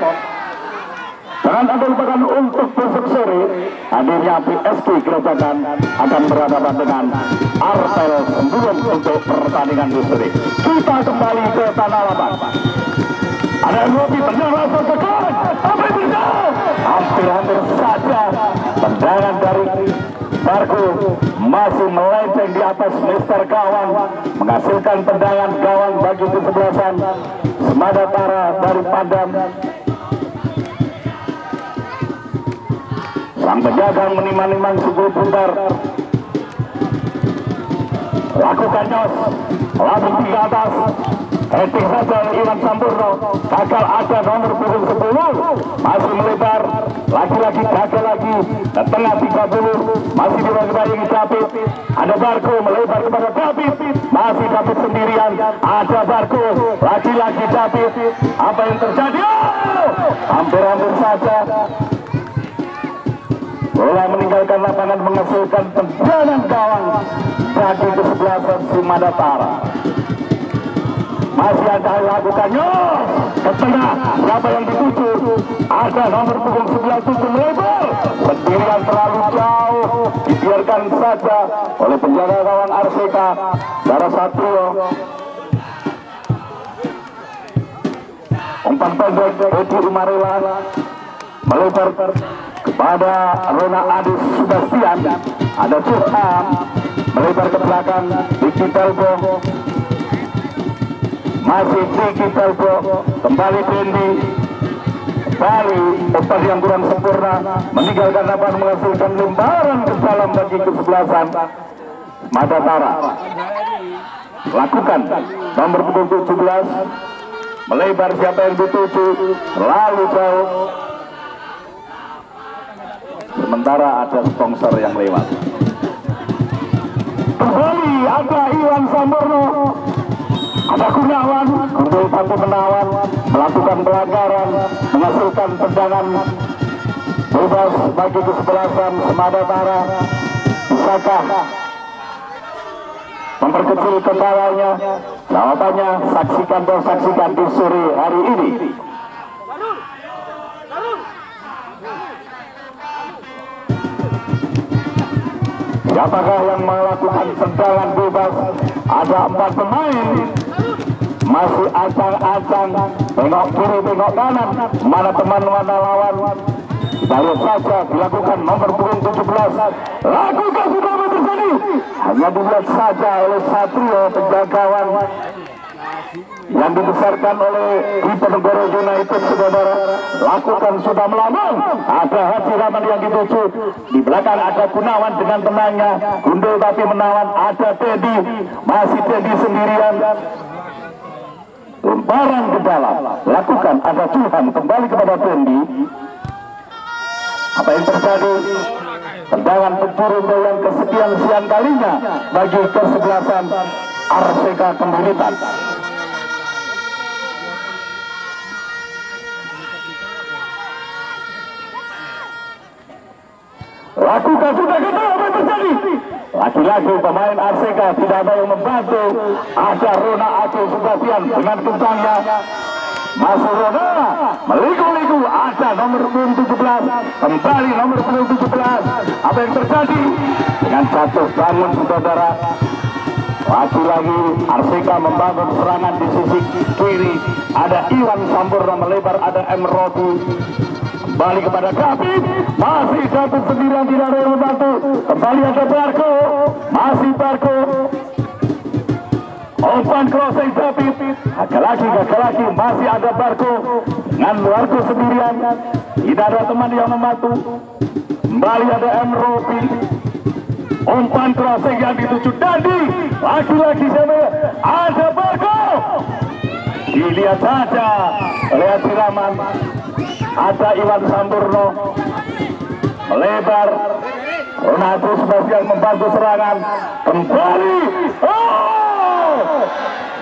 Jangan Anda lupakan untuk besok sore hadirnya PSG Gerobakan akan berhadapan dengan Artel Semburan untuk pertandingan di sore. Kita kembali ke tanah lapang. Ada Robi tendang langsung ke kanan. Apa yang terjadi? Hampir saja tendangan dari Barco masih melenceng di atas Mister Gawang, menghasilkan tendangan gawang bagi kesebelasan Semandatara dari Padam. Sang penjaga menimang-nimang suku bundar. Lakukan nyos, lambung tiga atas. Heading saja Iwan Sampurno. Gagal, ada nomor punggung 10. Masih melebar. Lagi-lagi gagal lagi. Ke tengah 30. Masih dibayangi David. Ada Barco melebar kepada David. Masih David sendirian. Ada Barco. Lagi-lagi David. Apa yang terjadi? Hampir saja bola meninggalkan lapangan, menghasilkan tendangan gawang bagi kesebelasan Semandatara. Masih ada lakukannya ke tengah. Siapa yang dituju? Ada nomor punggung 97 melebar sendirian, terlalu jauh. Dibiarkan saja oleh penjaga gawang RCK Dara Satrio. Umpan pendek Teddy Umarela melebar kepada Rona Adis Sebastian. Ada Curham melebar ke belakang. Vicky Talbo, masih Vicky Talbo, kembali Dendi. Kembali umpan yang kurang sempurna, meninggalkan lapangan, menghasilkan lemparan ke dalam bagi kesebelasan Semandatara. Lakukan nomor punggung 17 melebar, siapa yang dituju? Lalu jauh. Sementara ada sponsor yang lewat. Kembali ada Iwan Sampurno, ada Gunawan, untuk satu menawan, melakukan pelanggaran, menghasilkan tendangan bebas bagi kesebelasan Semandatara. Bisakah memperkecil kepalanya? Jawabannya saksikan di sore hari ini. Siapakah yang melakukan tendangan bebas? Ada 4 pemain. Masih acang-acang, tengok kiri, tengok kanan, mana teman, mana lawan. Kita lihat saja, dilakukan nomor punggung 17. Lakukan sudah terjadi. Hanya dilihat saja oleh Satrio, penjagawan yang dibesarkan oleh Diponegoro United saudara. Lakukan sudah melawan. Ada Haji Rahman yang dituju. Di belakang ada Gunawan dengan temannya. Gundul tapi menawan. Ada Teddy, masih Teddy sendirian. Belum lemparan ke dalam, lakukan, ada Tuhan, kembali kepada Dendi. Apa yang terjadi? Tendangan penjuru yang kesekian-sekian kalinya bagi kesebelasan RCK Kembiritan. Lakukan, sudah kita, apa yang terjadi? Lagi-lagi pemain RCK tidak ada yang membantu. Ada Rona Aceh Sebastian dengan kencangnya. Masuk Rona, meliku-liku, ada nomor 17, kembali nomor 17. Apa yang terjadi? Dengan jatuh bangun, saudara. Lagi-lagi RCK membangun serangan di sisi kiri. Ada Iwan Sampurna melebar, ada M. Robi. Kembali kepada David, masih David sendirian, tidak ada yang membantu. Kembali ada Barco, masih Barco. Umpan crossing David, gagal lagi, masih ada Barco. Dengan Barco sendirian, tidak ada teman yang membantu. Kembali ada M. Robi. Umpan crossing yang dituju Dandi, lagi-lagi ada Barco. Dilihat saja, lihat siraman. Ada Iwan Sampurno melebar, Ronaldo Sebastian membantu serangan. Kembali,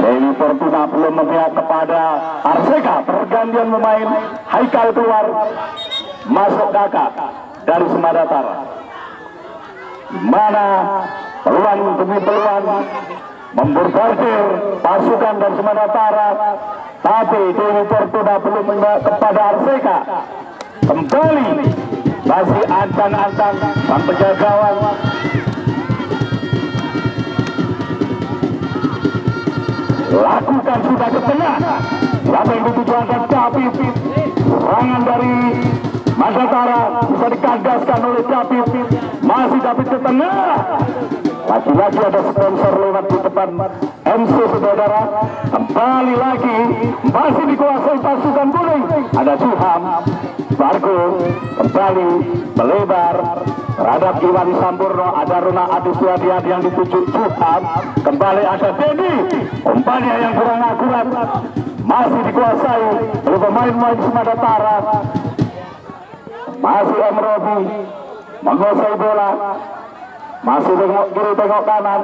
Dewi Fortuna belum memihak kepada RCK. Pergantian pemain, Haikal keluar, masuk Kakak dari Semandatara. Mana peluang demi peluang membordir pasukan dari Semandatara, tapi Dewi Fortuna belum memihak kepada RCK. Kembali masih ancang-ancang sang penjaga gawang. Lakukan, sudah ke tengah. Siapa yang ditujukan? David. Serangan dari Mandatara bisa dikandaskan oleh David. Masih David ke tengah. Lagi-lagi ada sponsor lewat di depan MC, saudara. Kembali lagi masih dikuasai pasukan kuning. Ada Suham, Bargo kembali melebar terhadap Iwan Sampurno. Ada Runa Adisuadiat yang dituju Suham. Kembali ada Dedi, umpannya yang kurang akurat. Masih dikuasai oleh pemain-pemain Semandatara. Masih M. Robi menguasai bola. Masih tengok kiri, tengok kanan.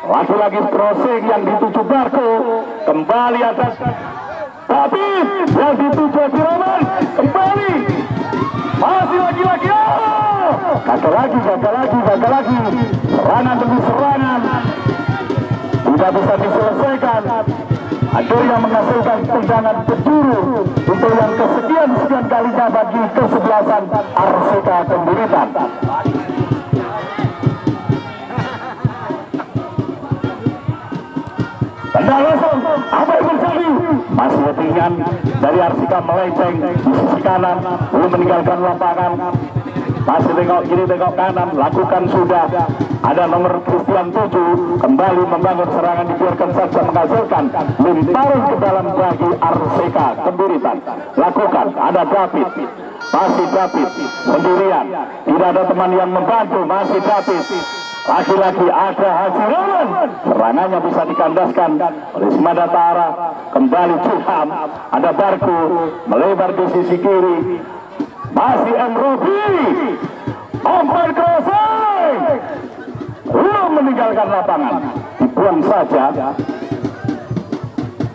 Lagi-lagi crossing yang dituju Barco. Kembali atas David yang dituju Siraman. Kembali. Masih lagi-lagi. Gagal lagi. Serangan demi serangan. Tidak bisa diselesaikan. Ada yang menghasilkan tendangan penjuru untuk yang kesekian-sekian kalinya bagi kesebelasan RCK Kembiritan. Tendang langsung, apa yang terjadi? Masih ringan dari RCK melenceng di sisi kanan, belum meninggalkan lapangan. Masih tengok kiri, tengok kanan, lakukan sudah. Ada nomor Christian 7, kembali membangun serangan, dibiarkan saja menghasilkan lemparan ke dalam bagi RCK Kembiritan. Lakukan, ada David. Masih David sendirian, tidak ada teman yang membantu. Masih David. Lagi-lagi ada Hasiran. Serangannya bisa dikandaskan oleh Semandatara. Kembali Suham, ada Barco melebar di sisi kiri. Masih M. Robi. Umpan crossing belum meninggalkan lapangan, dibuang saja,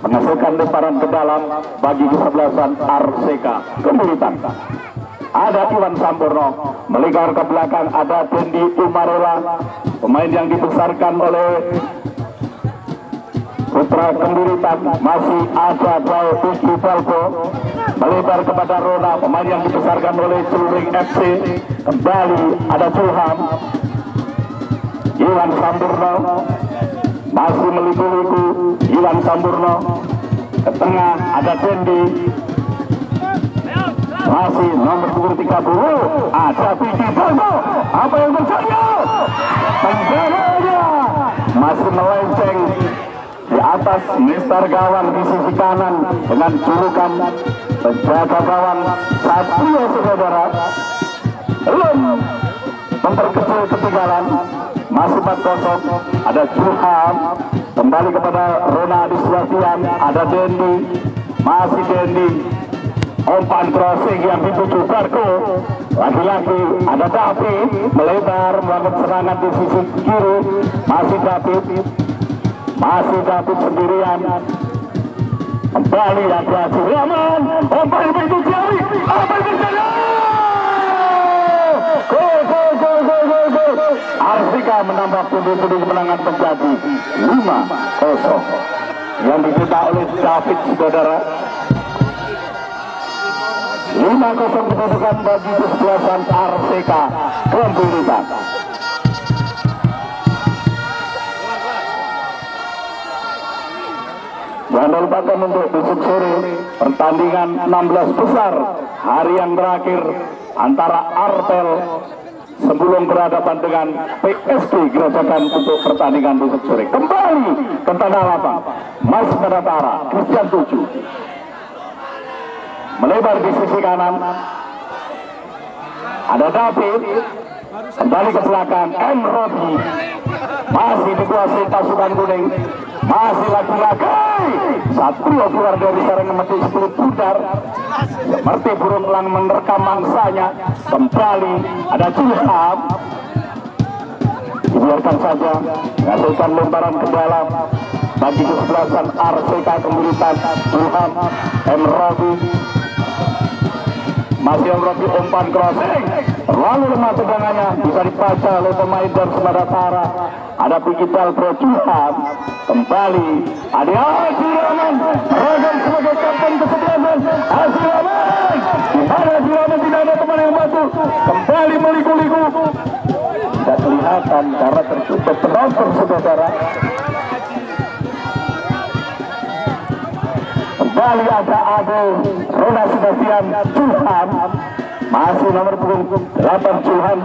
menghasilkan lemparan ke dalam bagi kesebelasan RCK Kembiritan. Ada Iwan Sampurno melingkar ke belakang, ada Dendi Umarela, pemain yang dibesarkan oleh Putra Kembiritan. Masih ada Iki Valvo melebar kepada Rona, pemain yang dibesarkan oleh Celuring FC. Kembali ada Suham, Iwan Sampurno masih meliku-liku. Iwan Sampurno ke tengah, ada Dendi. Masih nomor 30 ada Vicky Valvo. Apa yang terjadi? Tendangannya masih melenceng di atas mister gawang di sisi kanan dengan julukan penjaga gawang Satrio, saudara. Belum memperkecil ketinggalan, masih 4-0. Ada Julham kembali kepada Rona Adiswafian, ada Dendi, masih Dendi, umpan crossing yang dituju Barco. Lagi-lagi ada David melebar melakukan serangan di sisi kiri, masih David sendirian. Kembali ada Sulaman, umpan begitu jauh, apa berjalan? Gol. Arsika menambah pundi-pundi kemenangan menjadi 5-0 yang dicetak oleh David, saudara. 5-0 kedudukan bagi kesebelasan Arsika Kemburitan. Jangan lupakan untuk besok sore pertandingan 16 besar hari yang terakhir antara Artel sebelum berhadapan dengan PSG Gerajakan untuk pertandingan besok sore. Kembali ke tanah lapang, Mas Baratara, Christian 7 melebar di sisi kanan. Ada David kembali ke belakang, M. Robi masih dikuasai pasukan kuning, masih lagi-lagi Satrio keluar dari sarang memetik 10 pudar seperti burung elang menerkam mangsanya. Kembali ada Julham, dibiarkan saja menghasilkan lemparan ke dalam bagi kesebelasan RCK Kemburitan. Julham, M. Robi, masih M. Robi, umpan crossing terlalu lemah tegangannya, bisa dibaca oleh pemain dari Sumatera. Ada Pikital Pro. Julham kembali, ada Haji Rahman Ragam sebagai kapten kesebelasan. Haji Rahman, dimana Haji Rahman, tidak ada teman yang bantu, kembali meliku-liku, tidak kelihatan karena tertutup penonton, saudara. Kembali ada Ade Rona Sebastian. Julham masih nomor punggung 8. Julham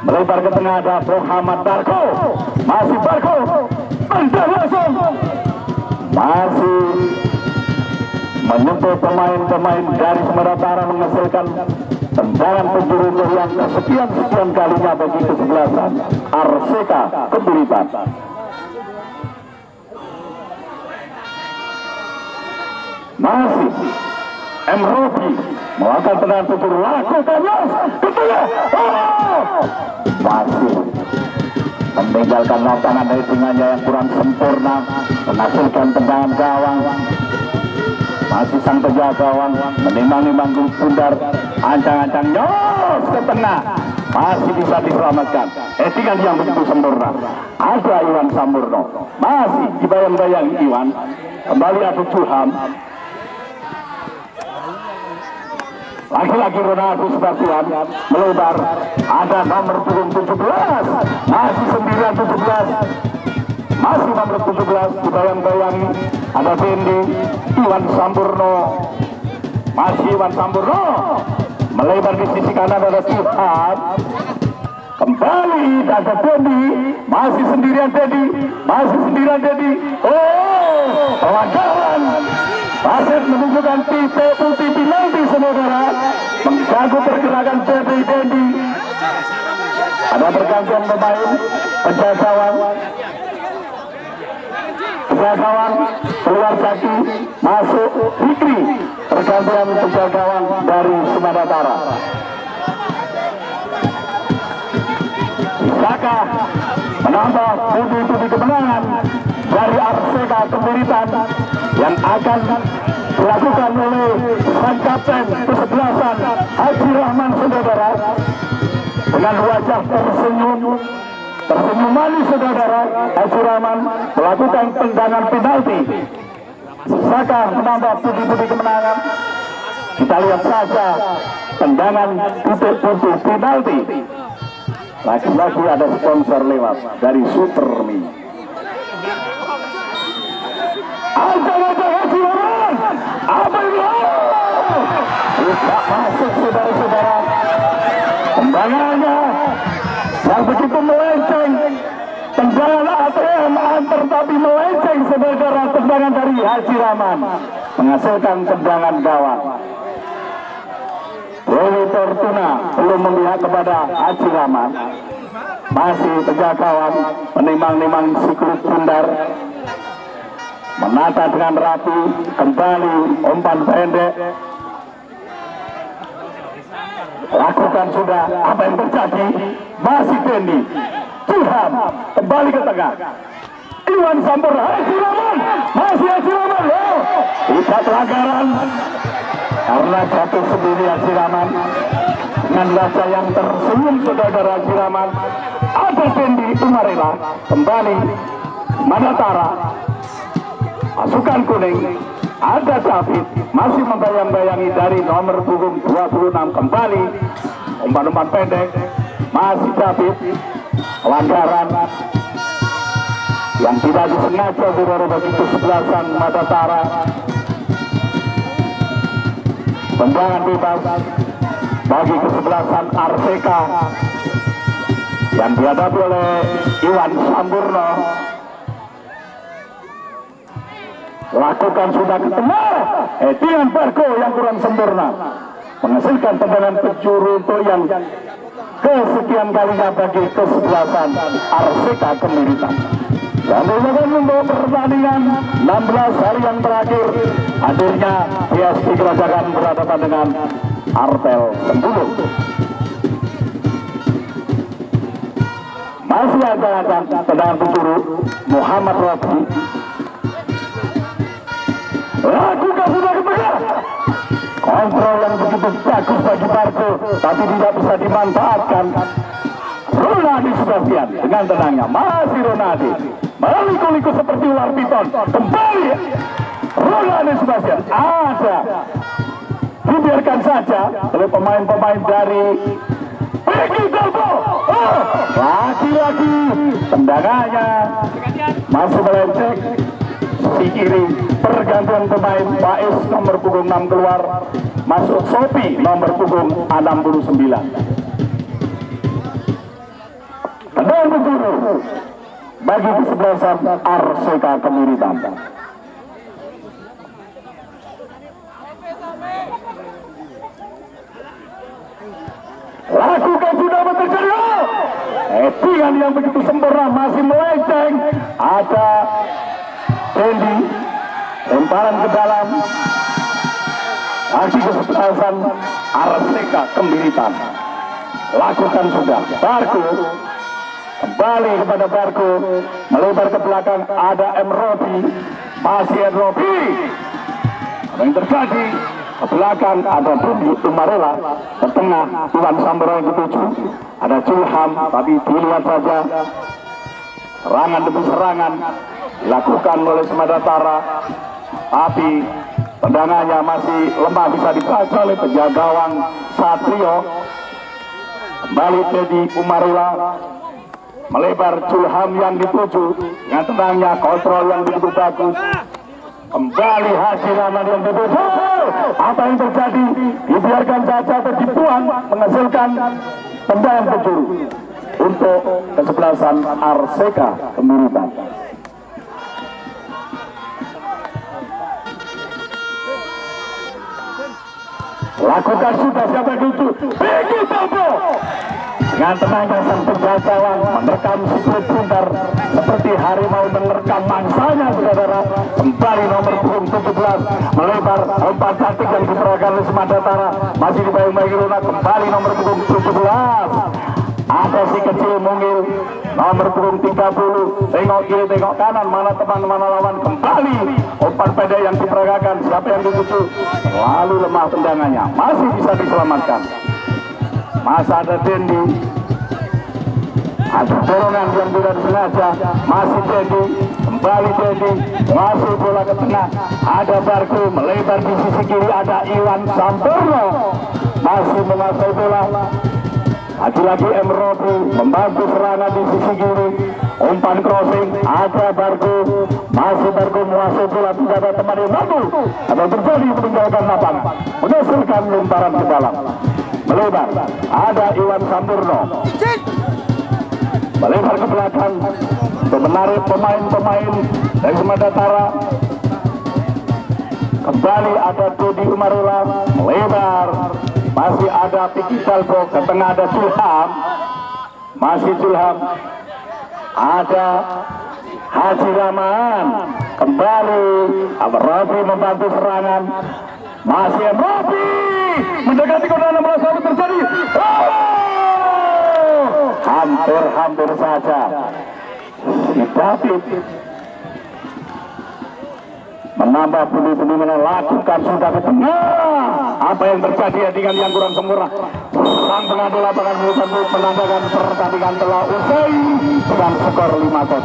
melebar ke tengah, ada Muhammad Barco, masih Barco tendang langsung, masih menyentuh pemain-pemain dari Sumatera Utara, menghasilkan tendangan penjuru yang kesekian-sekian kalinya bagi kesebelasan RCK Kemburitan. Masih M. Robi melakukan tendangan tutur, lakukan ketengah, masih meninggalkan lapangan dari tinggalnya yang kurang sempurna, menghasilkan tendangan gawang. Masih sang penjaga gawang menimbang-nimbang pundar, ancang-ancang nyos ke tengah, masih bisa diselamatkan. Tinggal yang begitu sempurna. Ada Iwan Samurno, masih dibayang-bayang Iwan. Kembali ada Julham, lagi-lagi Ronaldo Sebastian melebar, ada nomor punggung 17, masih 9-17, masih nomor 17 dibayang-bayang. Ada Dendi, Iwan Sampurno, masih Iwan Sampurno melebar di sisi kanan, ada Julham kembali, ada Dendi, masih sendirian Dendi, pelanggaran wasit menunjukkan tipe putih penalti, saudara, mengganggu pergerakan Dendi. Ada pergantian pemain, penjaga gawang keluar Zaki, masuk Fikri, pergantian penjaga gawang dari Sumatera Utara. Saka menambah pundi-pundi kemenangan dari RCK Kemburitan yang akan dilakukan oleh sang kapten kesebelasan Haji Rahman, saudara, dengan wajah tersenyum manis, saudara. Haji Rahman melakukan tendangan penalti. Saka menambah pundi-pundi kemenangan. Kita lihat saja tendangan titik putih penalti. Lagi-lagi ada sponsor lewat dari Supermi. Haji Rahman, apa ini? Tidak masuk, saudara-saudara. Tendangannya yang begitu melenceng, tendangan ATM antar tapi melenceng, saudara. Tendangan dari Haji Rahman menghasilkan tendangan gawang. Dewi Fortuna belum memihak kepada Haji Rahman. masih penjagawan menimang-nimang siklus bundar, menata dengan rapi, kembali umpan pendek, lakukan sudah. Apa yang terjadi? Masih Dendi Julham kembali ke tengah, Iwan Sampurna, Haji Rahman, masih Haji Rahman, tidak pelanggaran karena jatuh sendiri Haji Rahman dengan wajah yang tersenyum. Saudara Haji Rahman, ada Dendi Umarela kembali, Manatara, pasukan kuning, ada David masih membayang-bayangi dari nomor punggung 26 kembali, umpan-umpan pendek, masih David, pelanggaran yang tidak disengaja saudara bagi kesebelasan Manatara. Tendangan bebas bagi kesebelasan Arseka yang dihadapi oleh Iwan Sampurna. Lakukan sudah ke tengah, Etian Bargo yang kurang sempurna menghasilkan tendangan penjuru untuk yang kesekian kalinya bagi kesebelasan Arseka Kemiritan. Dan demikian untuk pertandingan 16 hari yang terakhir, hadirnya PSP Kerajakan berhadapan dengan Artel Sembulu. Masih ada tendangan penjuru Muhammad Rafi. Lakukan sudah ke tengah, kontrol yang begitu bagus bagi Barco, tapi tidak bisa dimanfaatkan. Ronaldi Sebastian dengan tenangnya, masih Ronaldi meliku-liku seperti ular piton, kembali Ronaldi Sebastian, ada, dibiarkan saja oleh pemain-pemain dari Peggy Delbo. Lagi-lagi tendangannya masih melenceng di kiri, pergantian pemain. Faiz nomor punggung 6 keluar, masuk Sopi nomor punggung 69. Tendangan penjuru bagi kesebelasan Arseka Kemiritan. Lakukan sudah bekerja. Etian yang begitu sempurna masih melenceng. Ada Dendi, lemparan ke dalam bagi kesebelasan Arseka Kemiritan. Lakukan sudah. Barco kembali kepada Barco, melebar ke belakang, ada M. Robi, masih M. Robi. Apa yang terjadi? Ke belakang ada Dendi Umarela, ke tengah Iwan Sampurna yang ketujuh, ada Julham, tapi dilihat saja serangan demi serangan dilakukan oleh Semandatara, tapi tendangannya masih lemah, bisa dibaca oleh penjaga gawang Satrio. Kembali Dendi Umarela, melebar Julham yang dituju dengan tenangnya, kontrol yang begitu bagus. Kembali Haji Rahman yang dituju. Apa yang terjadi? Dibiarkan saja atau dibuang, menghasilkan tendangan penjuru untuk kesebelasan Arseka Kemiritan. Lakukan sudah, siapa itu? Peggy Delbo dengan tenangnya sang penjaga menerkam siklus bundar seperti harimau menerkam mangsanya. Saudara, kembali nomor punggung 17 melebar, umpan cantik yang diserahkan oleh Semandatara, masih dibayang-bayangi Rona. Kembali nomor punggung 17, ada si kecil mungil nomor punggung 30, tengok kiri tengok kanan, mana teman mana lawan. Kembali umpan pendek yang diperagakan, siapa yang dituju, lalu lemah tendangannya, masih bisa diselamatkan. Masa ada Dendi, ada dorongan yang tidak disengaja, masih Dendi, kembali Dendi, masuk bola ke tengah, ada Barco, melebar di sisi kiri, ada Iwan Sampurna, masih menguasai bola. Lagi-lagi M. Robi membantu serangan di sisi kiri, umpan crossing, ada Barco, masih Barco menguasai bola, tidak ada teman yang mampu. Apa yang terjadi? Meninggalkan lapangan, menghasilkan lemparan ke dalam, melebar, ada Iwan Sampurna, melebar ke belakang untuk menarik pemain-pemain dari Semandatara. Kembali ada Dendi Umarela, melebar, masih ada Peggy Delbo, ke tengah ada Julham, masih Julham, ada Haji Rahman, kembali Amrofi membantu serangan, masih Amrofi mendekati corner 16 lalu terjadi hampir saja si David menambah pundi-pundi melakukan sudah ke tengah. Apa yang terjadi dengan yang kurang sempurna? Sang pengambil lapangan menandakan pertandingan telah usai dengan skor 5-0.